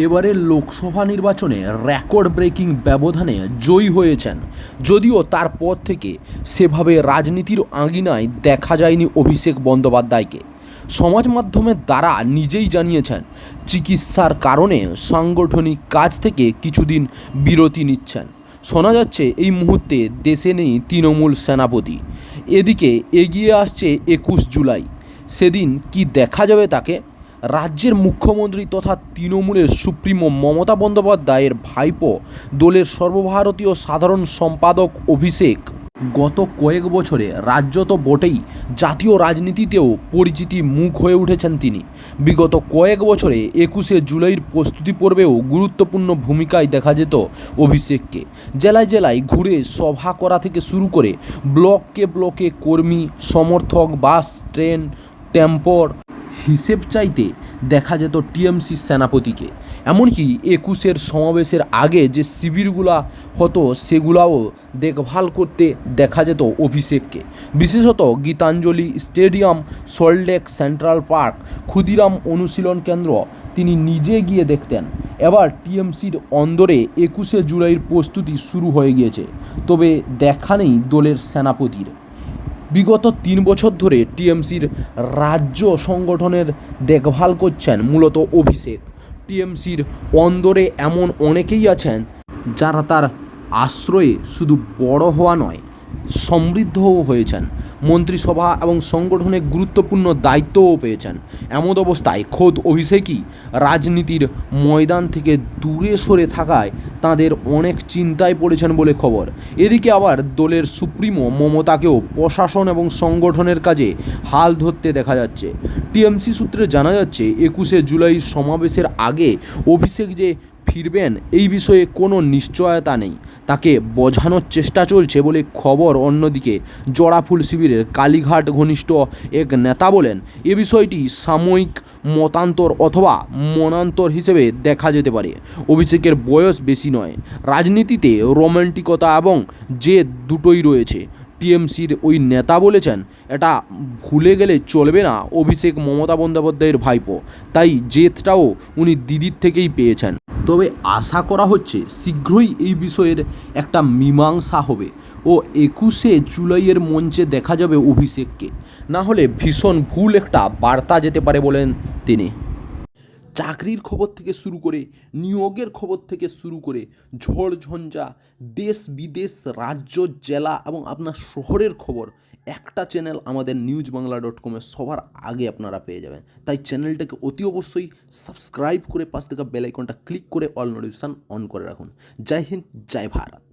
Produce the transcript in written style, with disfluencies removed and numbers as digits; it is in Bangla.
এবারের লোকসভা নির্বাচনে রেকর্ড ব্রেকিং ব্যবধানে জয়ী হয়েছেন, যদিও তারপর থেকে সেভাবে রাজনীতির আঙিনায় দেখা যায়নি অভিষেক বন্দ্যোপাধ্যায়কে। সমাজ মাধ্যমের দ্বারা নিজেই জানিয়েছেন চিকিৎসার কারণে সাংগঠনিক কাজ থেকে কিছুদিন বিরতি নিচ্ছেন। শোনা যাচ্ছে এই মুহূর্তে দেশে নেই তৃণমূল সেনাপতি। এদিকে এগিয়ে আসছে 21 জুলাই, সেদিন কি দেখা যাবে তাকে? রাজ্যের মুখ্যমন্ত্রী তথা তৃণমূলের সুপ্রিমো মমতা বন্দ্যোপাধ্যায়ের ভাইপো, দলের সর্বভারতীয় সাধারণ সম্পাদক অভিষেক গত কয়েক বছরে রাজ্য তো বটেই, জাতীয় রাজনীতিতেও পরিচিতি মুখ হয়ে উঠেছেন তিনি। বিগত কয়েক বছরে 21শে জুলাইয়ের প্রস্তুতি পর্বেও গুরুত্বপূর্ণ ভূমিকায় দেখা যেত অভিষেককে। জেলায় জেলায় ঘুরে সভা করা থেকে শুরু করে ব্লকে ব্লকে কর্মী সমর্থক, বাস, ট্রেন, টেম্পোর হিসেব চাইতে দেখা যেত টিএমসি সেনাপতিকে। এমনকি 21-এর সমাবেশের আগে যে শিবিরগুলা হতো সেগুলাও দেখভাল করতে দেখা যেত অভিষেককে। বিশেষত Gitanjali stadium, Salt Lake central park, Khudiram অনুশীলন কেন্দ্র তিনি নিজে গিয়ে দেখতেন। এবার টিএমসির অন্দরে 21শে জুলাইয়ের প্রস্তুতি শুরু হয়ে গিয়েছে, তবে দেখা নেই দলের সেনাপতির। বিগত 3 বছর ধরে টিএমসির রাজ্য সংগঠনের দেখভাল করছেন মূলত অভিষেক। টিএমসির অন্দরে এমন অনেকেই আছেন যারা তার আশ্রয়ে শুধু বড় হওয়া নয়, সমৃদ্ধও হয়েছেন। মন্ত্রিসভা এবং সংগঠনে গুরুত্বপূর্ণ দায়িত্বও পেয়েছেন। এমন অবস্থায় খোদ অভিষেকই রাজনীতির ময়দান থেকে দূরে সরে থাকায় তাঁদের অনেক চিন্তায় পড়েছেন বলে খবর। এদিকে আবার দলের সুপ্রিমো মমতাকেও প্রশাসন এবং সংগঠনের কাজে হাল ধরতে দেখা যাচ্ছে। টিএমসি সূত্রে জানা যাচ্ছে 21শে জুলাই সমাবেশের আগে অভিষেক যে ফিরবেন এই বিষয়ে কোনো নিশ্চয়তা নেই, তাকে বোঝানোর চেষ্টা চলছে বলে খবর। অন্যদিকে জোড়াফুল শিবিরের কালীঘাট ঘনিষ্ঠ এক নেতা বলেন, এ বিষয়টি সাময়িক মতান্তর অথবা মনান্তর হিসেবে দেখা যেতে পারে। অভিষেকের বয়স বেশি নয়, রাজনীতিতে রোমান্টিকতা এবং জেদ দুটোই রয়েছে। টিএমসির ওই নেতা বলেছেন, এটা ভুলে গেলে চলবে না অভিষেক মমতা বন্দ্যোপাধ্যায়ের ভাইপো, তাই জেদটাও উনি দিদির থেকেই পেয়েছেন। তবে আশা করা হচ্ছে শীঘ্রই এই বিষয়ের একটা মীমাংসা হবে ও 21শে জুলাইয়ের মঞ্চে দেখা যাবে অভিষেককে। না হলে ভীষণ ভুল একটা বার্তা যেতে পারে বলেন তিনি। চাকরির খবর থেকে শুরু করে নিয়োগের খবর থেকে শুরু করে ঝড়ঝঞ্ঝা, দেশ বিদেশ, রাজ্য, জেলা এবং আপনার শহরের খবর একটা চ্যানেল আমাদের newsbangla.com সবার আগে আপনারা পেয়ে যাবেন। তাই চ্যানেলটাকে অতি অবশ্যই সাবস্ক্রাইব করে পাশ থেকে বেল আইকনটা ক্লিক করে অল নোটিফিকেশান অন করে রাখুন। জয় হিন্দ, জয় ভারত।